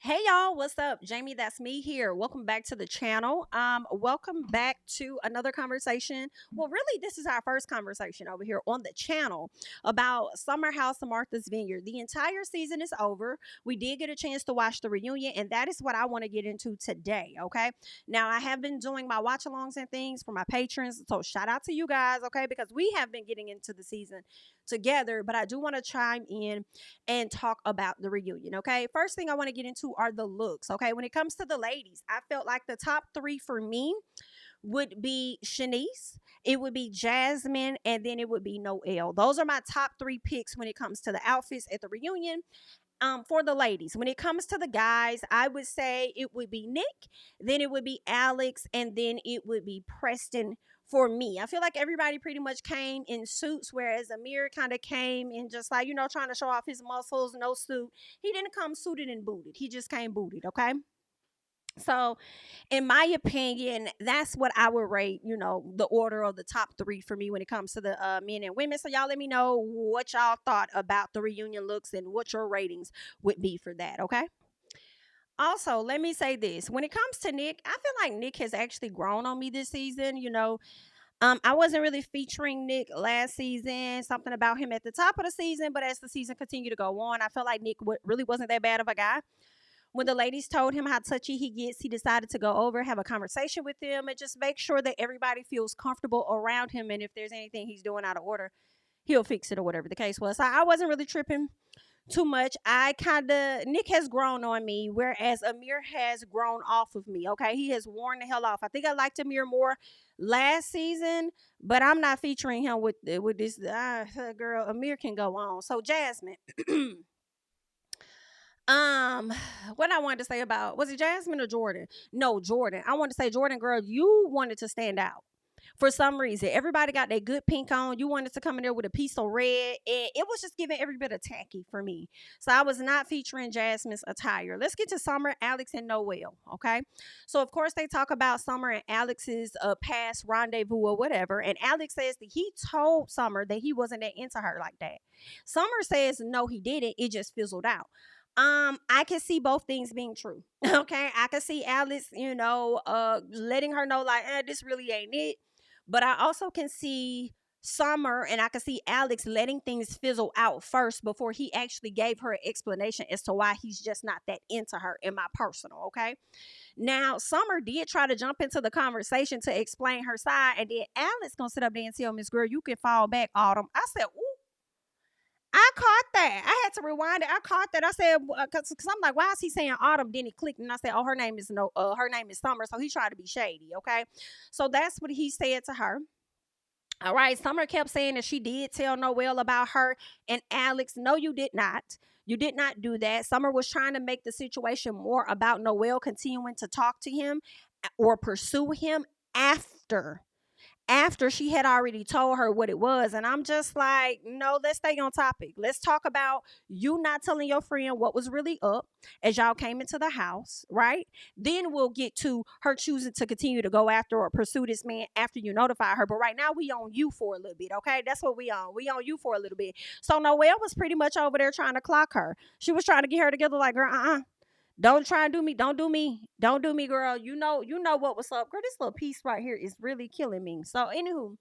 Hey y'all, what's up? JamiThatsMe here. Welcome back to the channel. Welcome back to another conversation. Well, really, this is our first conversation over here on the channel about Summer House of Martha's Vineyard. The entire season is over. We did get a chance to watch the reunion, and that is what I want to get into today. Okay. Now, I have been doing my watch alongs and things for my patrons, so shout out to you guys, okay, because we have been getting into the season together, but I do want to chime in and talk about the reunion. Okay. First thing I want to get into are the looks. Okay. When it comes to the ladies, I felt like the top three for me would be Shanice, it would be Jasmine, and then it would be Noelle. Those are my top three picks when it comes to the outfits at the reunion. For the ladies, when it comes to the guys, I would say it would be Nick, then it would be Alex, and then it would be Preston for me. I feel like everybody pretty much came in suits, whereas Amir kind of came in just like, trying to show off his muscles, no suit. He didn't come suited and booted. He just came booted, okay? So, in my opinion, that's what I would rate, the order of the top three for me when it comes to the men and women. So, y'all let me know what y'all thought about the reunion looks and what your ratings would be for that, okay? Also, let me say this. When it comes to Nick, I feel like Nick has actually grown on me this season. I wasn't really featuring Nick last season, something about him at the top of the season, but as the season continued to go on, I felt like Nick really wasn't that bad of a guy. When the ladies told him how touchy he gets, he decided to go over, have a conversation with them, and just make sure that everybody feels comfortable around him. And if there's anything he's doing out of order, he'll fix it or whatever the case was. So I wasn't really tripping too much. Nick has grown on me, whereas Amir has grown off of me. Okay. He has worn the hell off. I think I liked Amir more last season, but I'm not featuring him with this girl. Amir can go on. So Jasmine. Um, what I wanted to say about, was it Jasmine or Jordan? No, Jordan. I wanted to say, Jordan, girl, you wanted to stand out for some reason. Everybody got that good pink on. You wanted to come in there with a piece of red, and it was just giving every bit of tacky for me. So I was not featuring Jasmine's attire. Let's get to Summer, Alex, and Noelle. Okay, so of course they talk about Summer and Alex's past rendezvous or whatever, and Alex says that he told Summer that he wasn't that into her like that. Summer says no, he didn't. It just fizzled out. I can see both things being true. Okay. I can see Alice, letting her know, like, this really ain't it. But I also can see Summer and I can see Alex letting things fizzle out first before he actually gave her an explanation as to why he's just not that into her, in my personal. Okay. Now, Summer did try to jump into the conversation to explain her side, and then Alex gonna sit up there and tell Miss Girl, you can fall back, Autumn. I said, ooh, I caught that. I had to rewind it. I caught that. I said, because I'm like, why is he saying Autumn? Then it clicked, and I said, oh, her name is her name is Summer. So he tried to be shady. Okay, so that's what he said to her. All right, Summer kept saying that she did tell Noelle about her and Alex. No, you did not. You did not do that. Summer was trying to make the situation more about Noelle continuing to talk to him or pursue him after she had already told her what it was. And I'm just like, no, let's stay on topic. Let's talk about you not telling your friend what was really up as y'all came into the house, right? Then we'll get to her choosing to continue to go after or pursue this man after you notify her. But right now we on you for a little bit, okay? That's what we on. We on you for a little bit. So Noelle was pretty much over there trying to clock her. She was trying to get her together like, girl, don't try and do me. Don't do me. Don't do me, girl. You know what was up. Girl, this little piece right here is really killing me. So, anywho,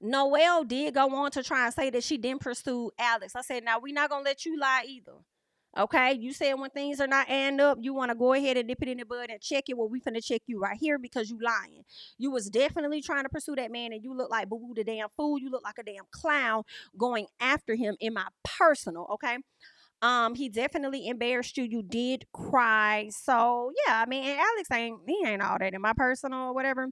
Noelle did go on to try and say that she didn't pursue Alex. I said, now we're not gonna let you lie either. Okay, you said when things are not adding up, you want to go ahead and nip it in the bud and check it. Well, we finna check you right here because you lying. You was definitely trying to pursue that man, and you look like boo boo the damn fool. You look like a damn clown going after him. In my personal, okay. He definitely embarrassed you. You did cry. So yeah, I mean, and Alex ain't all that in my personal or whatever.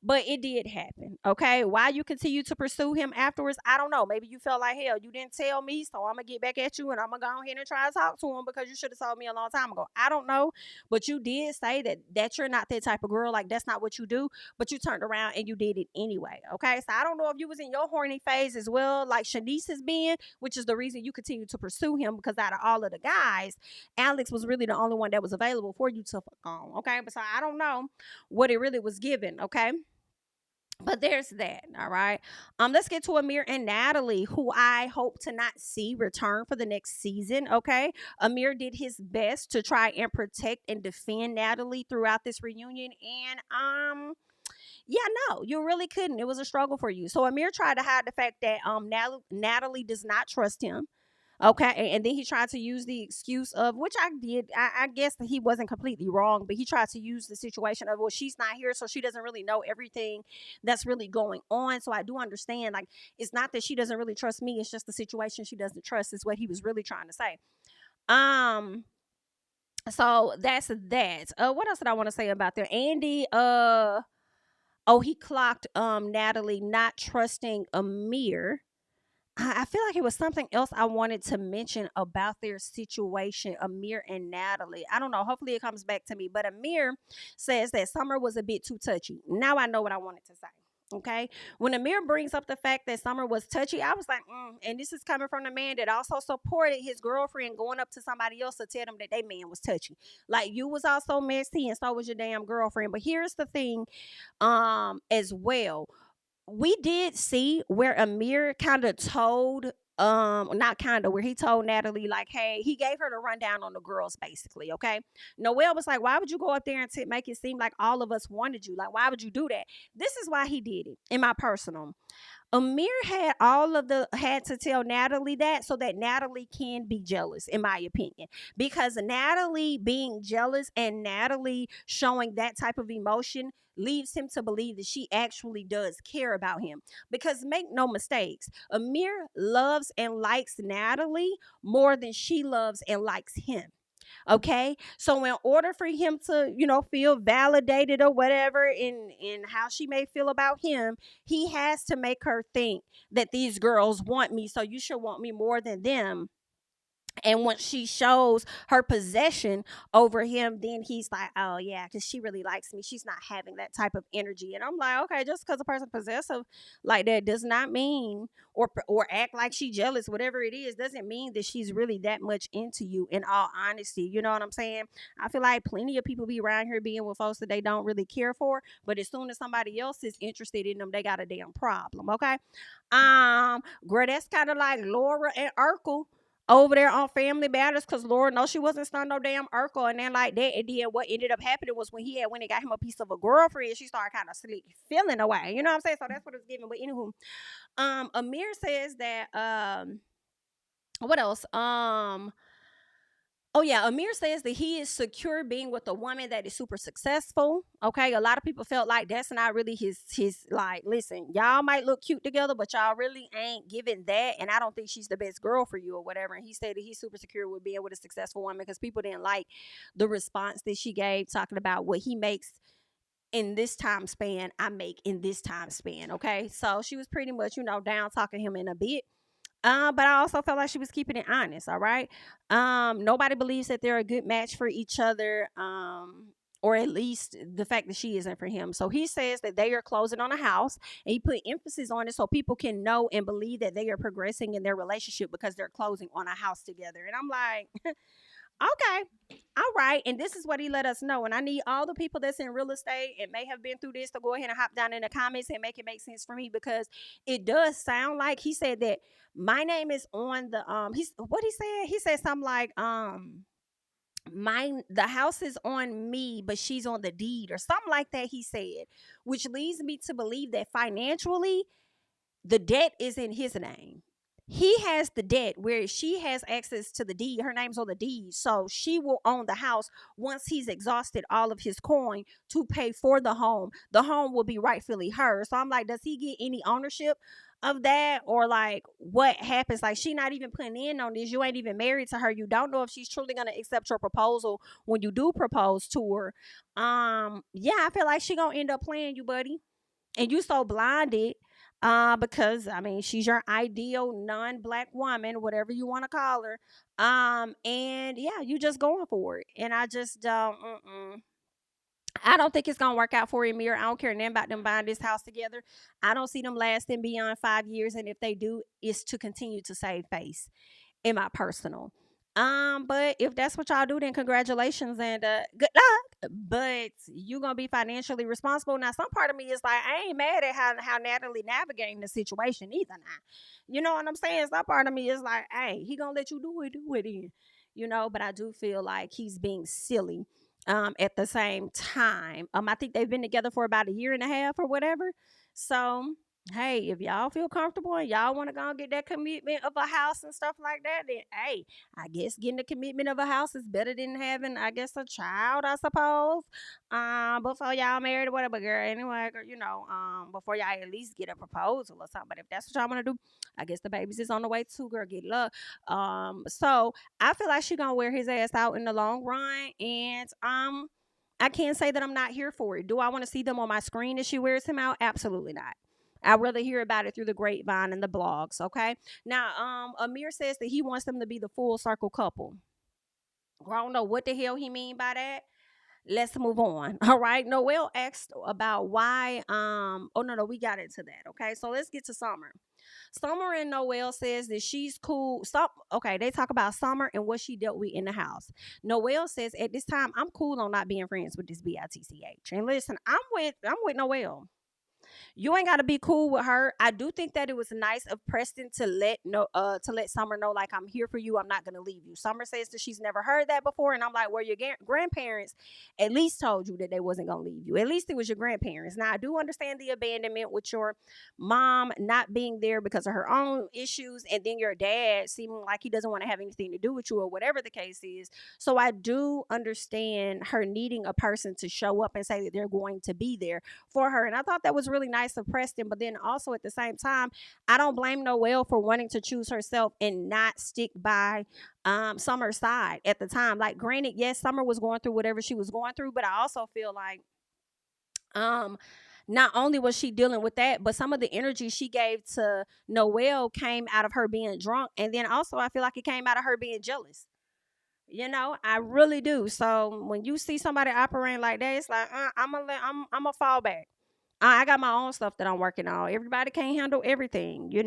But it did happen. Okay. Why you continue to pursue him afterwards, I don't know. Maybe you felt like, hell, you didn't tell me, so I'm gonna get back at you and I'm gonna go ahead and try to talk to him because you should have told me a long time ago. I don't know. But you did say that you're not that type of girl. Like that's not what you do. But you turned around and you did it anyway. Okay. So I don't know if you was in your horny phase as well, like Shanice has been, which is the reason you continue to pursue him, because out of all of the guys, Alex was really the only one that was available for you to fuck on. Okay. But so I don't know what it really was given. Okay. But there's that. All right. Let's get to Amir and Natalie, who I hope to not see return for the next season. Okay. Amir did his best to try and protect and defend Natalie throughout this reunion. And yeah, no, you really couldn't. It was a struggle for you. So Amir tried to hide the fact that Natalie does not trust him. Okay, and then he tried to use the excuse of, which I did. I guess that he wasn't completely wrong, but he tried to use the situation of, well, she's not here, so she doesn't really know everything that's really going on. So I do understand, like, it's not that she doesn't really trust me; it's just the situation she doesn't trust. Is what he was really trying to say. Um, so that's that. What else did I want to say about there? Andy, oh, he clocked Natalie not trusting Amir. I feel like it was something else I wanted to mention about their situation, Amir and Natalie. I don't know. Hopefully it comes back to me. But Amir says that Summer was a bit too touchy. Now I know what I wanted to say. Okay. When Amir brings up the fact that Summer was touchy, I was like, and this is coming from the man that also supported his girlfriend going up to somebody else to tell them that they man was touchy. Like, you was also messy and so was your damn girlfriend. But here's the thing, as well, we did see where Amir kind of told, not kind of, where he told Natalie, like, hey, he gave her the rundown on the girls, basically. Okay. Noelle was like, why would you go up there and make it seem like all of us wanted you? Like, why would you do that? This is why he did it, in my personal. Amir had to tell Natalie that so that Natalie can be jealous, in my opinion. Because Natalie being jealous and Natalie showing that type of emotion leaves him to believe that she actually does care about him. Because make no mistakes, Amir loves and likes Natalie more than she loves and likes him. Okay. So in order for him to, feel validated or whatever in how she may feel about him, he has to make her think that these girls want me, so you should want me more than them. And once she shows her possession over him, then he's like, oh, yeah, because she really likes me. She's not having that type of energy. And I'm like, okay, just because a person possessive like that does not mean, or act like she jealous, whatever it is, doesn't mean that she's really that much into you, in all honesty. You know what I'm saying? I feel like plenty of people be around here being with folks that they don't really care for. But as soon as somebody else is interested in them, they got a damn problem. Okay. Girl, that's kind of like Laura and Urkel over there on Family Matters, because Laura knows she wasn't stunned no damn Urkel, and then like that, and then what ended up happening was when he had went and got him a piece of a girlfriend, she started kind of feeling away. You know what I'm saying? So that's what it's giving. But anywho, Amir says that what else? Oh yeah, Amir says that he is secure being with a woman that is super successful. Okay, a lot of people felt like that's not really his like. Listen, y'all might look cute together, but y'all really ain't giving that. And I don't think she's the best girl for you or whatever. And he said that he's super secure with being with a successful woman because people didn't like the response that she gave, talking about what he makes in this time span, I make in this time span. Okay, so she was pretty much down talking him in a bit. But I also felt like she was keeping it honest. All right. Nobody believes that they're a good match for each other. Or at least the fact that she isn't for him. So he says that they are closing on a house, and he put emphasis on it so people can know and believe that they are progressing in their relationship because they're closing on a house together. And I'm like, okay, all right. And this is what he let us know. And I need all the people that's in real estate and may have been through this to go ahead and hop down in the comments and make it make sense for me, because it does sound like he said that my name is on the he's what he said. He said something like the house is on me, but she's on the deed, or something like that, he said, which leads me to believe that financially the debt is in his name. He has the debt where she has access to the deed. Her name's on the deed. So she will own the house once he's exhausted all of his coin to pay for the home. The home will be rightfully hers. So I'm like, does he get any ownership of that? Or like, what happens? Like, she not even putting in on this. You ain't even married to her. You don't know if she's truly going to accept your proposal when you do propose to her. Yeah, I feel like she gonna end up playing you, buddy. And you so blinded, because I mean, she's your ideal non-black woman, whatever you want to call her. And yeah, you just going for it. And I just don't. I don't think it's gonna work out for Amir. I don't care nothing about them buying this house together. I don't see them lasting beyond 5 years, and if they do, it's to continue to save face, in my personal. But if that's what y'all do, then congratulations and good luck. But you gonna be financially responsible. Now, some part of me is like, I ain't mad at how Natalie navigating the situation either. Now, you know what I'm saying? Some part of me is like, hey, he gonna let you do it in, But I do feel like he's being silly. At the same time, I think they've been together for about a year and a half or whatever. So hey, if y'all feel comfortable and y'all want to go and get that commitment of a house and stuff like that, then hey, I guess getting the commitment of a house is better than having, I guess, a child, I suppose. Before y'all married or whatever, girl. Anyway, girl, before y'all at least get a proposal or something. But if that's what y'all want to do, I guess the babies is on the way too, girl. Get love. So I feel like she gonna wear his ass out in the long run, and I can't say that I'm not here for it. Do I want to see them on my screen as she wears him out? Absolutely not. I'd rather hear about it through the grapevine and the blogs, okay? Now, Amir says that he wants them to be the full circle couple. I don't know what the hell he mean by that. Let's move on. All right. Noelle asked about why oh no, we got into that. Okay. So let's get to Summer. Summer and Noelle says that she's cool. Okay, they talk about Summer and what she dealt with in the house. Noelle says at this time I'm cool on not being friends with this bitch. And listen, I'm with Noelle. You ain't got to be cool with her. I do think that it was nice of Preston to let Summer know, like, I'm here for you. I'm not gonna leave you. Summer says that she's never heard that before, and I'm like, well, your grandparents at least told you that they wasn't gonna leave you. At least it was your grandparents. Now I do understand the abandonment with your mom not being there because of her own issues, and then your dad seeming like he doesn't want to have anything to do with you or whatever the case is. So I do understand her needing a person to show up and say that they're going to be there for her. And I thought that was really nice of Preston. But then also at the same time, I don't blame Noelle for wanting to choose herself and not stick by Summer's side at the time. Like, granted, yes, Summer was going through whatever she was going through, but I also feel like um not only was she dealing with that, but some of the energy she gave to Noelle came out of her being drunk. And then also I feel like it came out of her being jealous. I really do. So when you see somebody operating like that, it's like I'm a fall back. I got my own stuff that I'm working on. Everybody can't handle everything, you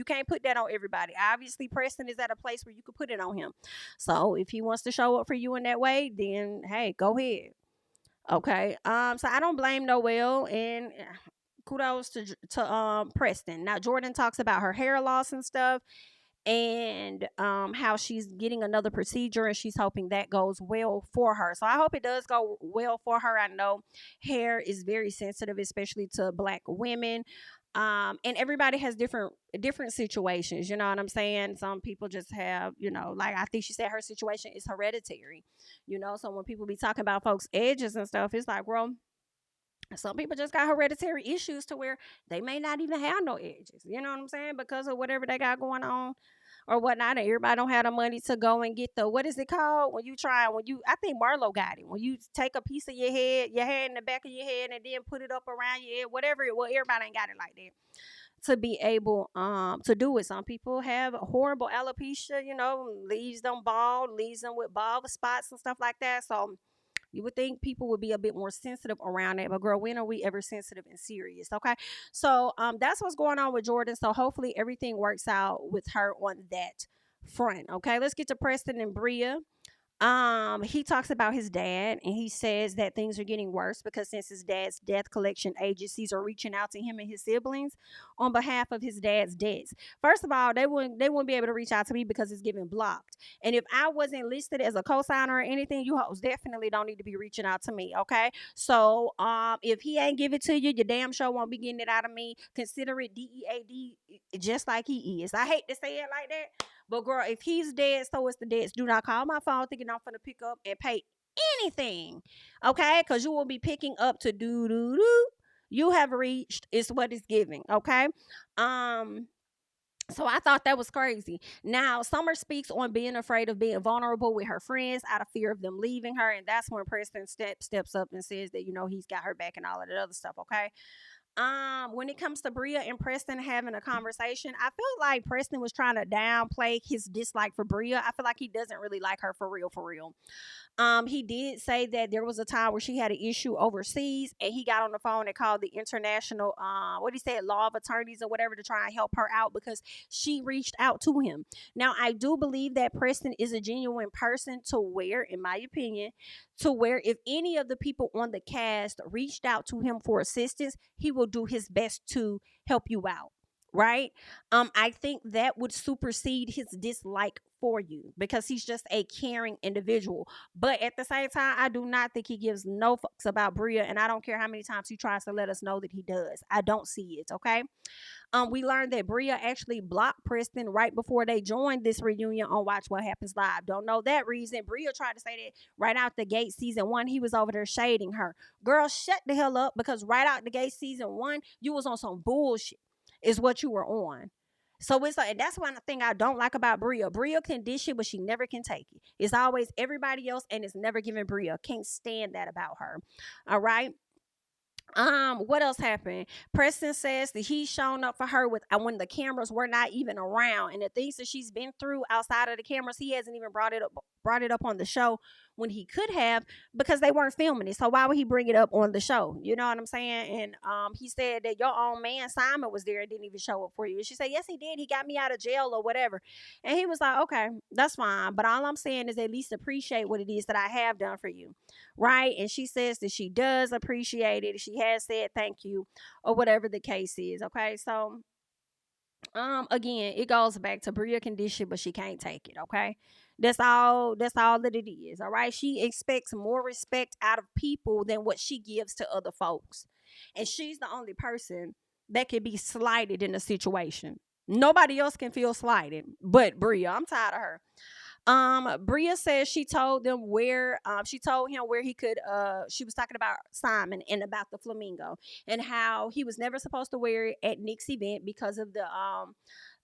can't put that on everybody. Obviously, Preston is at a place where you could put it on him. So if he wants to show up for you in that way, then hey, go ahead. Okay. So I don't blame Noelle, and kudos to Preston. Now Jordan talks about her hair loss and stuff, and how she's getting another procedure and she's hoping that goes well for her. So I hope it does go well for her. I know hair is very sensitive, especially to Black women. And everybody has different situations, you know what I'm saying? Some people just have, like I think she said her situation is hereditary. So when people be talking about folks' edges and stuff, it's like, well, some people just got hereditary issues to where they may not even have no edges. You know what I'm saying? Because of whatever they got going on or whatnot. And everybody don't have the money to go and get what is it called? I think Marlo got it. When you take a piece of your hair in the back of your head and then put it up around your head, whatever well, everybody ain't got it like that. To be able to do it. Some people have horrible alopecia, leaves them bald, leaves them with bald spots and stuff like that. So you would think people would be a bit more sensitive around it, but girl, when are we ever sensitive and serious? Okay, so that's what's going on with Jordan. So hopefully everything works out with her on that front. Okay, let's get to Preston and Bria. He talks about his dad and he says that things are getting worse because since his dad's death collection agencies are reaching out to him and his siblings on behalf of his dad's debts. First of all, they wouldn't be able to reach out to me because it's getting blocked. And if I wasn't listed as a cosigner or anything, you hoes definitely don't need to be reaching out to me. Okay. So if he ain't give it to you, your damn show won't be getting it out of me. Consider it DEAD just like he is. I hate to say it like that. But girl, if he's dead, so is the dead. Do not call my phone thinking I'm finna pick up and pay anything. Okay? Because you will be picking up to do. You have reached is what it's giving. Okay. So I thought that was crazy. Now, Summer speaks on being afraid of being vulnerable with her friends out of fear of them leaving her. And that's when Preston steps up and says that, he's got her back and all of that other stuff. Okay. When it comes to Bria and Preston having a conversation, I feel like Preston was trying to downplay his dislike for Bria. I feel like he doesn't really like her for real, for real. He did say that there was a time where she had an issue overseas, and he got on the phone and called the international, what he said, law of attorneys or whatever, to try and help her out because she reached out to him. Now, I do believe that Preston is a genuine person to where, in my opinion, to where if any of the people on the cast reached out to him for assistance, he will do his best to help you out. Right. I think that would supersede his dislike for you because he's just a caring individual. But at the same time, I do not think he gives no fucks about Bria, and I don't care how many times he tries to let us know that he does. I don't see it. Okay. We learned that Bria actually blocked Preston right before they joined this reunion on Watch What Happens Live. Don't know that reason. Bria tried to say that right out the gate, season one, he was over there shading her. Girl, shut the hell up, because right out the gate, season one, you was on some bullshit. Is what you were on. So it's like, that's one thing I don't like about Bria. Bria can dish it, but she never can take it. It's always everybody else, and it's never giving Bria. Can't stand that about her. All right. What else happened? Preston says that he's shown up for her with when the cameras were not even around, and the things that she's been through outside of the cameras, he hasn't even brought it up on the show when he could have, because they weren't filming it. So why would he bring it up on the show? You know what I'm saying? And he said that your own man Simon was there and didn't even show up for you. And she said, yes, he did. He got me out of jail or whatever. And he was like, okay, that's fine. But all I'm saying is at least appreciate what it is that I have done for you. Right? And she says that she does appreciate it. She has said thank you or whatever the case is. Okay. So again, it goes back to Bria condition, but she can't take it. Okay. That's all that it is. All right. She expects more respect out of people than what she gives to other folks. And she's the only person that can be slighted in a situation. Nobody else can feel slighted but Bria. I'm tired of her. Bria says she told him where he could she was talking about Simon and about the flamingo and how he was never supposed to wear it at Nick's event because of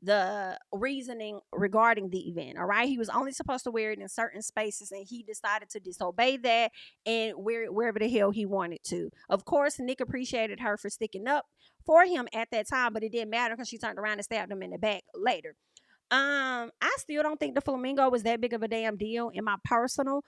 the reasoning regarding the event. All right. He was only supposed to wear it in certain spaces, and he decided to disobey that and wear it wherever the hell he wanted to. Of course, Nick appreciated her for sticking up for him at that time, but it didn't matter because she turned around and stabbed him in the back later. I still don't think the flamingo was that big of a damn deal in my personal.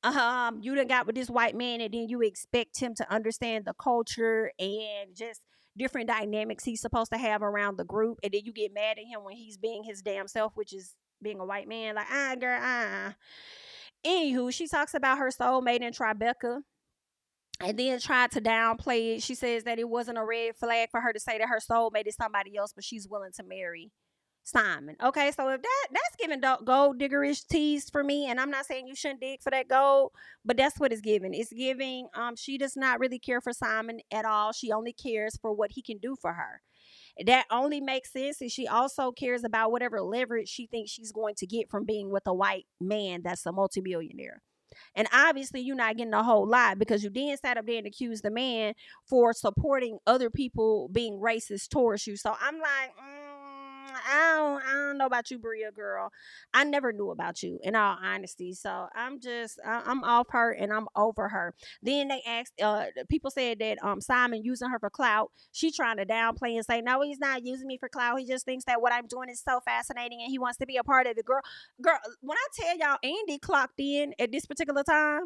You done got with this white man, and then you expect him to understand the culture and just different dynamics he's supposed to have around the group, and then you get mad at him when he's being his damn self, which is being a white man. Like, girl, Anywho, she talks about her soulmate in Tribeca and then tried to downplay it. She says that it wasn't a red flag for her to say that her soulmate is somebody else, but she's willing to marry Simon. Okay, so if that's giving gold diggerish tease for me, and I'm not saying you shouldn't dig for that gold, but that's what it's giving. It's giving she does not really care for Simon at all. She only cares for what he can do for her. That only makes sense, and she also cares about whatever leverage she thinks she's going to get from being with a white man that's a multimillionaire. And obviously, you're not getting a whole lot because you then sat up there and accused the man for supporting other people being racist towards you. So I'm like, I don't know about you, Bria, girl. I never knew about you, in all honesty. So I'm off her and I'm over her. Then they asked, people said that Simon using her for clout. She trying to downplay and say, no, he's not using me for clout. He just thinks that what I'm doing is so fascinating and he wants to be a part of it. Girl, when I tell y'all, Andy clocked in at this particular time.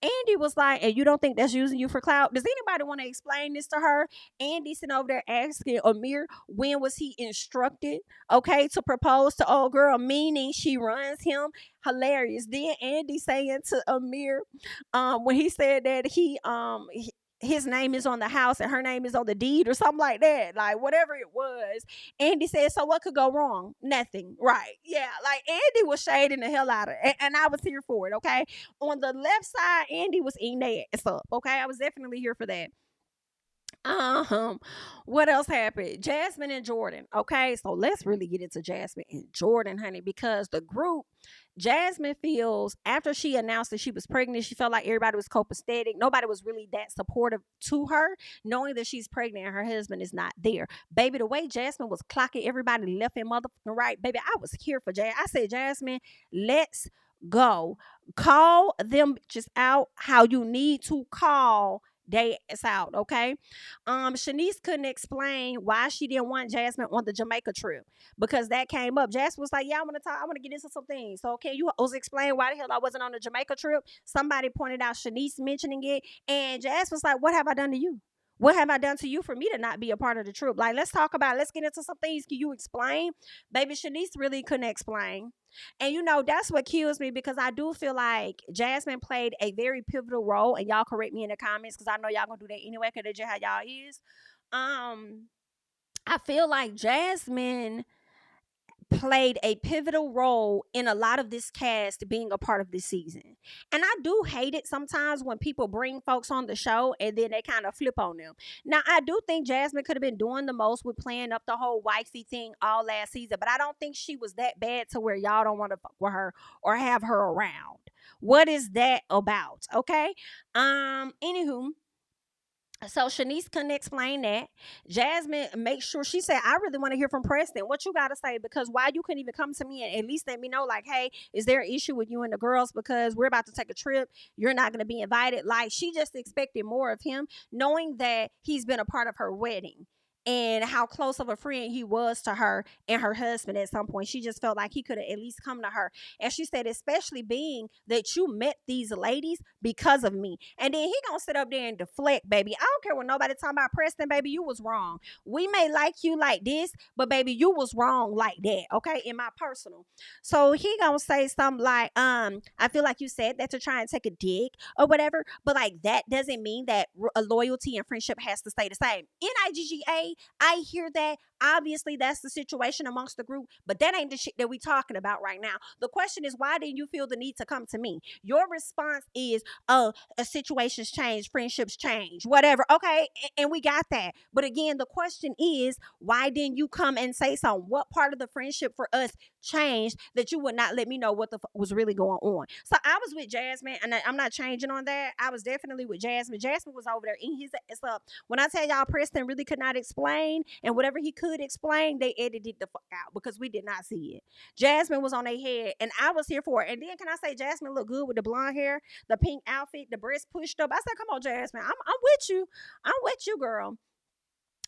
Andy was like, and you don't think that's using you for clout? Does anybody want to explain this to her? Andy sitting over there asking Amir when was he instructed, okay, to propose to old girl, meaning she runs him. Hilarious. Then Andy saying to Amir, when he said that his name is on the house and her name is on the deed or something like that, like whatever it was. Andy said, so what could go wrong? Nothing. Right. Yeah, like Andy was shading the hell out of it, and I was here for it. Okay, on the left side, Andy was eating their ass up. Okay, I was definitely here for that. What else happened? Jasmine and Jordan. Okay, so let's really get into Jasmine and Jordan, honey, because the group, Jasmine feels after she announced that she was pregnant, she felt like everybody was copacetic. Nobody was really that supportive to her, knowing that she's pregnant and her husband is not there. Baby, the way Jasmine was clocking everybody left and motherfucking right, baby, I was here for Jasmine. I said, Jasmine, let's go. Call them just out how you need to call they ass out, okay? Shanice couldn't explain why she didn't want Jasmine on the Jamaica trip because that came up. Jasmine was like, "Yeah, I want to talk. I want to get into some things. So can you also explain why the hell I wasn't on the Jamaica trip?" Somebody pointed out Shanice mentioning it, and Jasmine was like, "What have I done to you? What have I done to you for me to not be a part of the trip? Like, let's talk about it. Let's get into some things. Can you explain?" Baby, Shanice really couldn't explain. And that's what kills me because I do feel like Jasmine played a very pivotal role. And y'all correct me in the comments because I know y'all gonna do that anyway because that's just how y'all is. Um, I feel like Jasmine played a pivotal role in a lot of this cast being a part of this season. And I do hate it sometimes when people bring folks on the show and then they kind of flip on them. Now, I do think Jasmine could have been doing the most with playing up the whole wifey thing all last season, but I don't think she was that bad to where y'all don't want to fuck with her or have her around. What is that about? Okay. Anywho, so Shanice couldn't explain that. Jasmine make sure she said, "I really want to hear from Preston. What you got to say? Because why you couldn't even come to me and at least let me know, like, hey, is there an issue with you and the girls? Because we're about to take a trip. You're not going to be invited." Like, she just expected more of him, knowing that he's been a part of her wedding and how close of a friend he was to her and her husband at some point. She just felt like he could have at least come to her. And she said, especially being that you met these ladies because of me. And then he gonna sit up there and deflect, baby. I don't care what nobody talking about. Preston, baby, you was wrong. We may like you like this, but baby, you was wrong like that, okay? In my personal. So he gonna say something like, I feel like you said that to try and take a dig or whatever, but like that doesn't mean that a loyalty and friendship has to stay the same. NIGGA, I hear that. Obviously, that's the situation amongst the group, but that ain't the shit that we talking about right now. The question is, why didn't you feel the need to come to me? Your response is, "Oh, situations change, friendships change, whatever." Okay, and we got that. But again, the question is, why didn't you come and say something? What part of the friendship for us changed that you would not let me know what the was really going on? So I was with Jasmine, and I'm not changing on that. I was definitely with Jasmine. Jasmine was over there in his ass up. When I tell y'all, Preston really could not explain, and whatever he could explain, they edited the fuck out because we did not see it. Jasmine was on their head, and I was here for it. And then can I say, Jasmine looked good with the blonde hair, the pink outfit, the breast pushed up. I said, "Come on, Jasmine, I'm with you. I'm with you, girl."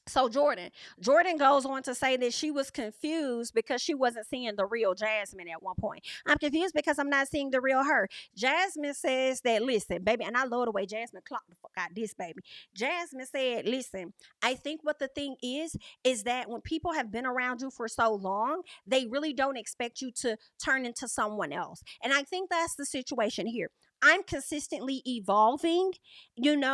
So Jordan goes on to say that she was confused because she wasn't seeing the real Jasmine at one point. "I'm confused because I'm not seeing the real her." Jasmine says that, "Listen, baby," and I love the way Jasmine clocked the fuck out this baby. Jasmine said, "Listen, I think what the thing is that when people have been around you for so long, they really don't expect you to turn into someone else." And I think that's the situation here. I'm consistently evolving, and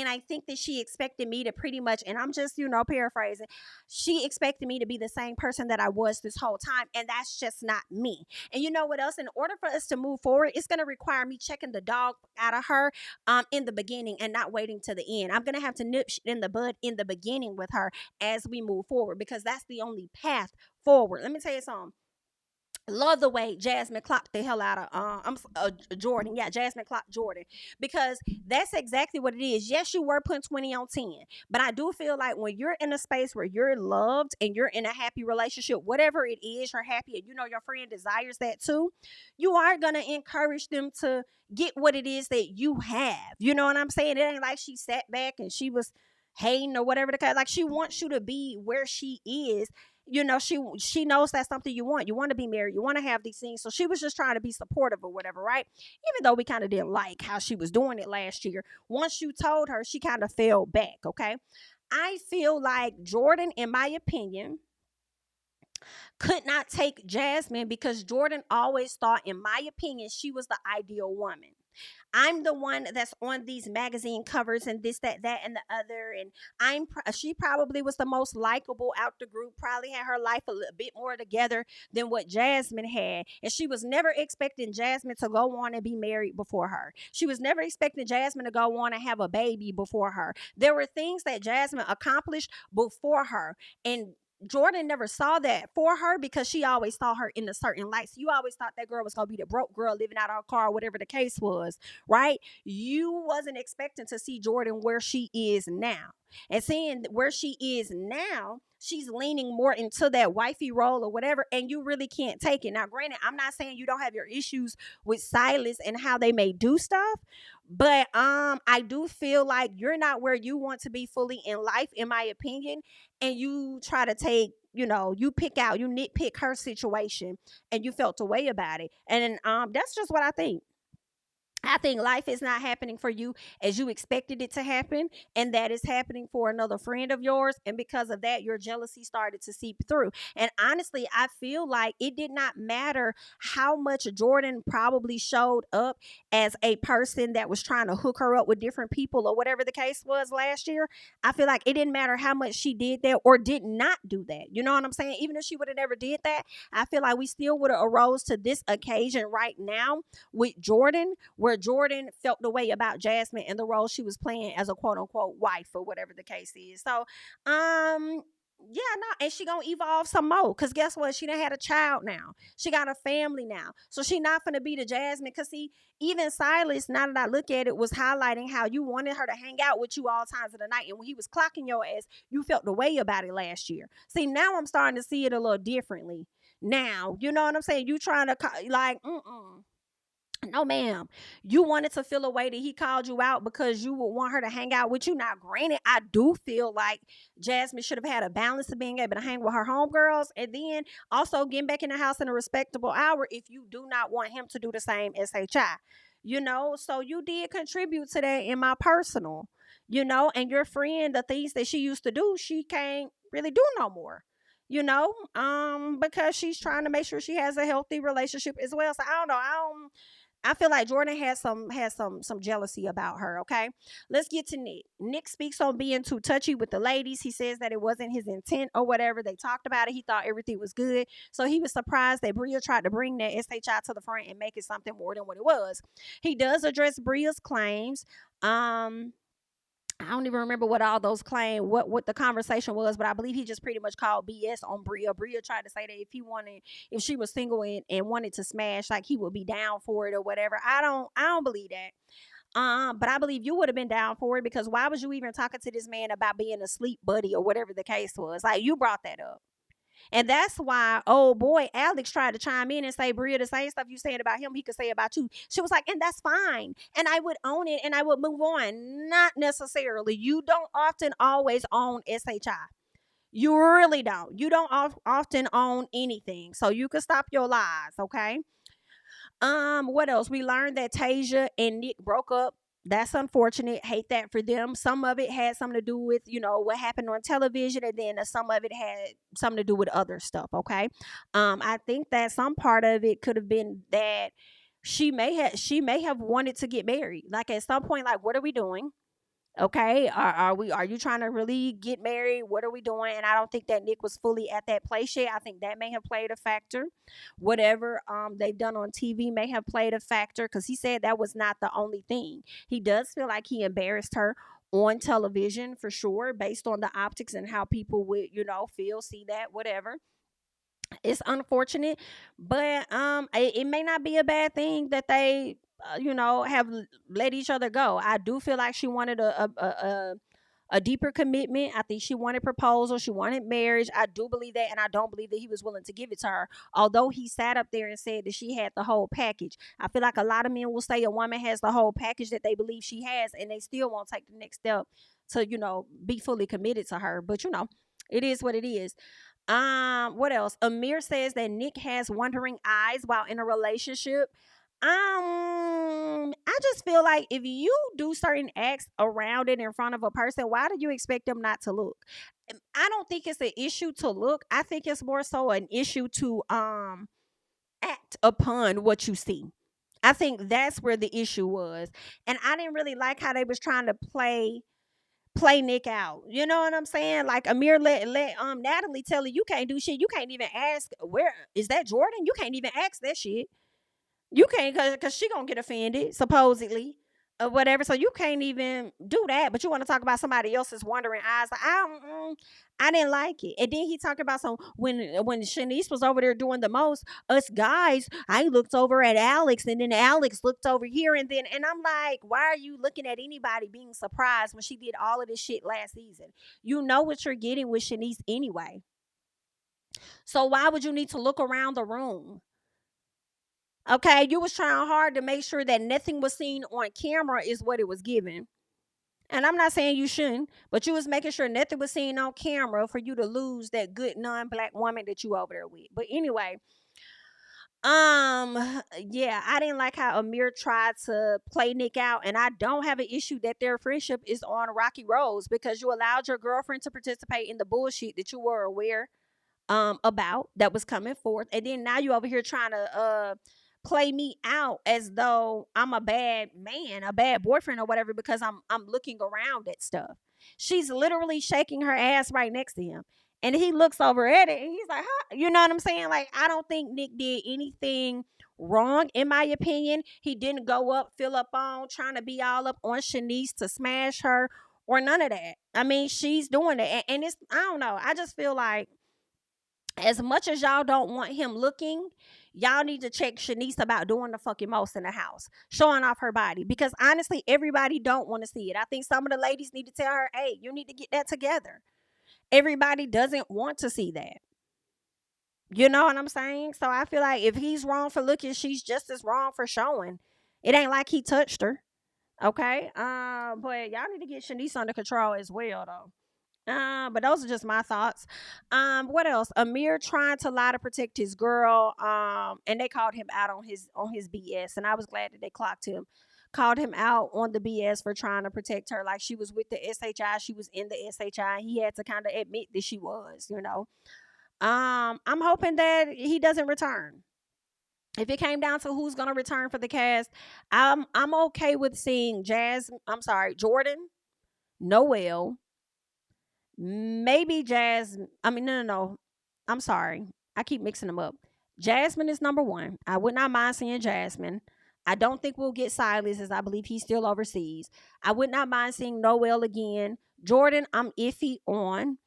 I think that she expected me to pretty much, and I'm just, paraphrasing, she expected me to be the same person that I was this whole time, and that's just not me. And you know what else? In order for us to move forward, it's going to require me checking the dog out of her in the beginning and not waiting to the end. I'm going to have to nip shit in the bud in the beginning with her as we move forward because that's the only path forward. Let me tell you something. Love the way Jasmine clocked the hell out of Jordan. Yeah, Jasmine clocked Jordan because that's exactly what it is. Yes, you were putting 20 on 10, but I do feel like when you're in a space where you're loved and you're in a happy relationship, whatever it is, you're happy, and your friend desires that too, you are gonna encourage them to get what it is that you have. You know what I'm saying? It ain't like she sat back and she was hating or whatever the case. Like, she wants you to be where she is. She knows that's something you want. You want to be married. You want to have these things. So she was just trying to be supportive or whatever, right? Even though we kind of didn't like how she was doing it last year. Once you told her, she kind of fell back, okay? I feel like Jordan, in my opinion, could not take Jasmine because Jordan always thought, in my opinion, she was the ideal woman. I'm the one that's on these magazine covers and this, that, and the other. And she probably was the most likable out the group, probably had her life a little bit more together than what Jasmine had. And she was never expecting Jasmine to go on and be married before her. She was never expecting Jasmine to go on and have a baby before her. There were things that Jasmine accomplished before her. And Jordan never saw that for her because she always saw her in a certain light. So you always thought that girl was going to be the broke girl living out of her car, whatever the case was, right? You wasn't expecting to see Jordan where she is now. And seeing where she is now, she's leaning more into that wifey role or whatever, and you really can't take it. Now, granted, I'm not saying you don't have your issues with Silas and how they may do stuff, But I do feel like you're not where you want to be fully in life, in my opinion, and you try to take, you pick out, you nitpick her situation, and you felt a way about it. And that's just what I think. I think life is not happening for you as you expected it to happen, and that is happening for another friend of yours. And because of that, your jealousy started to seep through. And honestly, I feel like it did not matter how much Jordan probably showed up as a person that was trying to hook her up with different people or whatever the case was last year. I feel like it didn't matter how much she did that or did not do that. You know what I'm saying? Even if she would have never did that, I feel like we still would have arose to this occasion right now with Jordan, where Jordan felt the way about Jasmine and the role she was playing as a quote unquote wife or whatever the case is. So, yeah, no, and she gonna evolve some more. Cause guess what? She done had a child now. She got a family now. So she not gonna be the Jasmine. Cause see, even Silas, now that I look at it, was highlighting how you wanted her to hang out with you all times of the night. And when he was clocking your ass, you felt the way about it last year. See, now I'm starting to see it a little differently. Now, you know what I'm saying? You trying to like, no, ma'am. You wanted to feel a way that he called you out because you would want her to hang out with you. Now, granted, I do feel like Jasmine should have had a balance of being able to hang with her homegirls and then also getting back in the house in a respectable hour if you do not want him to do the same SHI. So you did contribute to that in my personal, and your friend, the things that she used to do, she can't really do no more. Because she's trying to make sure she has a healthy relationship as well. So I don't know. I feel like Jordan has some jealousy about her. Okay, let's get to Nick. Nick speaks on being too touchy with the ladies. He says that it wasn't his intent or whatever. They talked about it. He thought everything was good, so he was surprised that Bria tried to bring that SHI to the front and make it something more than what it was. He does address Bria's claims. I don't even remember what all those claim what the conversation was, but I believe he just pretty much called BS on Bria. Bria tried to say that if she was single and wanted to smash, like he would be down for it or whatever. I don't believe that. But I believe you would have been down for it because why was you even talking to this man about being a sleep buddy or whatever the case was? Like you brought that up. And that's why, oh boy, Alex tried to chime in and say, Bria, the same stuff you saying about him, he could say about you. She was like, and that's fine. And I would own it and I would move on. Not necessarily. You don't often always own SHI. You really don't. You don't often own anything. So you can stop your lies, okay? What else? We learned that Tasia and Nick broke up. That's unfortunate. Hate that for them. Some of it had something to do with, what happened on television, and then some of it had something to do with other stuff. Okay. I think that some part of it could have been that she may have wanted to get married. Like at some point, like, what are we doing? Okay, are you trying to really get married? What are we doing? And I don't think that Nick was fully at that place yet. I think that may have played a factor. Whatever they've done on TV may have played a factor because he said that was not the only thing. He does feel like he embarrassed her on television for sure, based on the optics and how people would, feel, see that, whatever. It's unfortunate, but it may not be a bad thing that they have let each other go. I do feel like she wanted a deeper commitment. I think she wanted proposal, she wanted marriage. I do believe that, and I don't believe that he was willing to give it to her, although he sat up there and said that she had the whole package. I feel like a lot of men will say a woman has the whole package that they believe she has, and they still won't take the next step to be fully committed to her. But it is what it is. What else? Amir says that Nick has wandering eyes while in a relationship. I just feel like if you do certain acts around it in front of a person, why do you expect them not to look? I don't think it's an issue to look. I think it's more so an issue to act upon what you see. I think that's where the issue was. And I didn't really like how they was trying to play Nick out. You know what I'm saying? Like Amir let Natalie tell you can't do shit. You can't even ask where is that Jordan? You can't even ask that shit. You can't because she gonna get offended supposedly or whatever. So you can't even do that. But you want to talk about somebody else's wandering eyes? Like, I didn't like it. And then he talked about some when Shanice was over there doing the most. Us guys, I looked over at Alex, and then Alex looked over here, and I'm like, why are you looking at anybody being surprised when she did all of this shit last season? You know what you're getting with Shanice anyway. So why would you need to look around the room? Okay, you was trying hard to make sure that nothing was seen on camera is what it was given. And I'm not saying you shouldn't, but you was making sure nothing was seen on camera for you to lose that good non-black woman that you over there with. But anyway, yeah, I didn't like how Amir tried to play Nick out, and I don't have an issue that their friendship is on rocky roads because you allowed your girlfriend to participate in the bullshit that you were aware about that was coming forth, and then now you over here trying to play me out as though I'm a bad man, a bad boyfriend or whatever because I'm looking around at stuff. She's literally shaking her ass right next to him. And he looks over at it and he's like, huh? You know what I'm saying? Like, I don't think Nick did anything wrong, in my opinion. He didn't go up, fill up on, trying to be all up on Shanice to smash her or none of that. I mean, she's doing it. And it's, I don't know. I just feel like as much as y'all don't want him looking, y'all need to check Shanice about doing the fucking most in the house, showing off her body. Because honestly, everybody don't want to see it. I think some of the ladies need to tell her, hey, you need to get that together. Everybody doesn't want to see that. You know what I'm saying? So I feel like if he's wrong for looking, she's just as wrong for showing. It ain't like he touched her. Okay. But y'all need to get Shanice under control as well though. But those are just my thoughts. What else? Amir trying to lie to protect his girl. And they called him out on his BS, and I was glad that they clocked him. Called him out on the BS for trying to protect her, like she was with the SHI, she was in the SHI. He had to kind of admit that she was, you know. I'm hoping that he doesn't return. If it came down to who's gonna return for the cast, I'm okay with seeing Jordan, Noel, maybe Jasmine. I mean, no. I'm sorry. I keep mixing them up. Jasmine is number one. I would not mind seeing Jasmine. I don't think we'll get Silas, as I believe he's still overseas. I would not mind seeing Noel again. Jordan, I'm iffy on.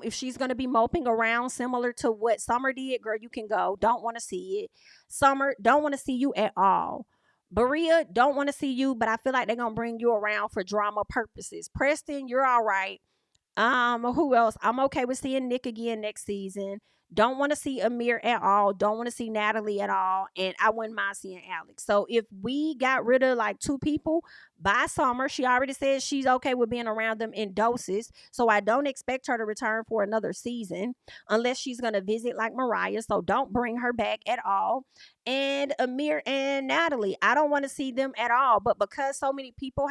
If she's gonna be moping around similar to what Summer did, girl, you can go. Don't want to see it. Summer, don't want to see you at all. Bria, don't want to see you, but I feel like they're gonna bring you around for drama purposes. Preston, you're all right. Who else? I'm okay with seeing Nick again next season. Don't want to see Amir at all. Don't want to see Natalie at all. And I wouldn't mind seeing Alex. So if we got rid of like two people by summer, she already said she's okay with being around them in doses. So I don't expect her to return for another season unless she's going to visit like Mariah. So don't bring her back at all. And Amir and Natalie, I don't want to see them at all. But because so many people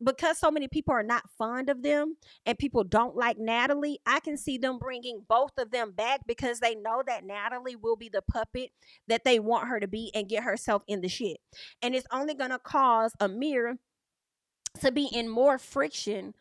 because so many people are not fond of them and people don't like Natalie, I can see them bringing both of them back because they know that Natalie will be the puppet that they want her to be and get herself in the shit. And it's only going to cause Amir to be in more friction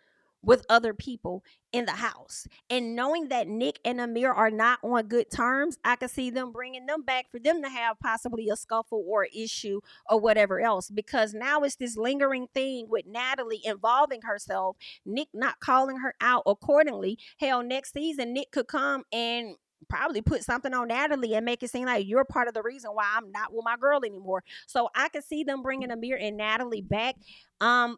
with other people in the house. And knowing that Nick and Amir are not on good terms, I could see them bringing them back for them to have possibly a scuffle or issue or whatever else. Because now it's this lingering thing with Natalie involving herself, Nick not calling her out accordingly. Hell, next season, Nick could come and probably put something on Natalie and make it seem like you're part of the reason why I'm not with my girl anymore. So I could see them bringing Amir and Natalie back. I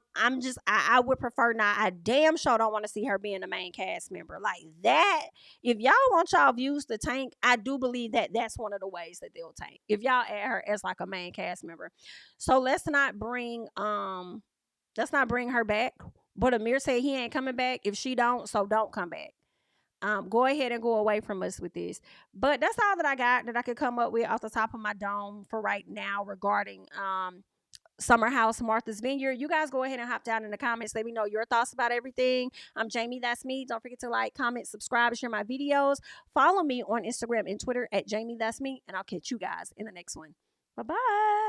would prefer not. I damn sure don't want to see her being the main cast member like that. If y'all want y'all views to tank, I do believe that that's one of the ways that they'll tank. If y'all add her as like a main cast member, so let's not bring her back. But Amir said he ain't coming back. If she don't, so don't come back. Go ahead and go away from us with this. But that's all that I got that I could come up with off the top of my dome for right now regarding Summer House Martha's Vineyard. You guys go ahead and hop down in the comments. Let me know your thoughts about everything. I'm Jamie, that's me. Don't forget to like, comment, subscribe, and share my videos. Follow me on Instagram and Twitter at Jamie, that's me. And I'll catch you guys in the next one. Bye-bye.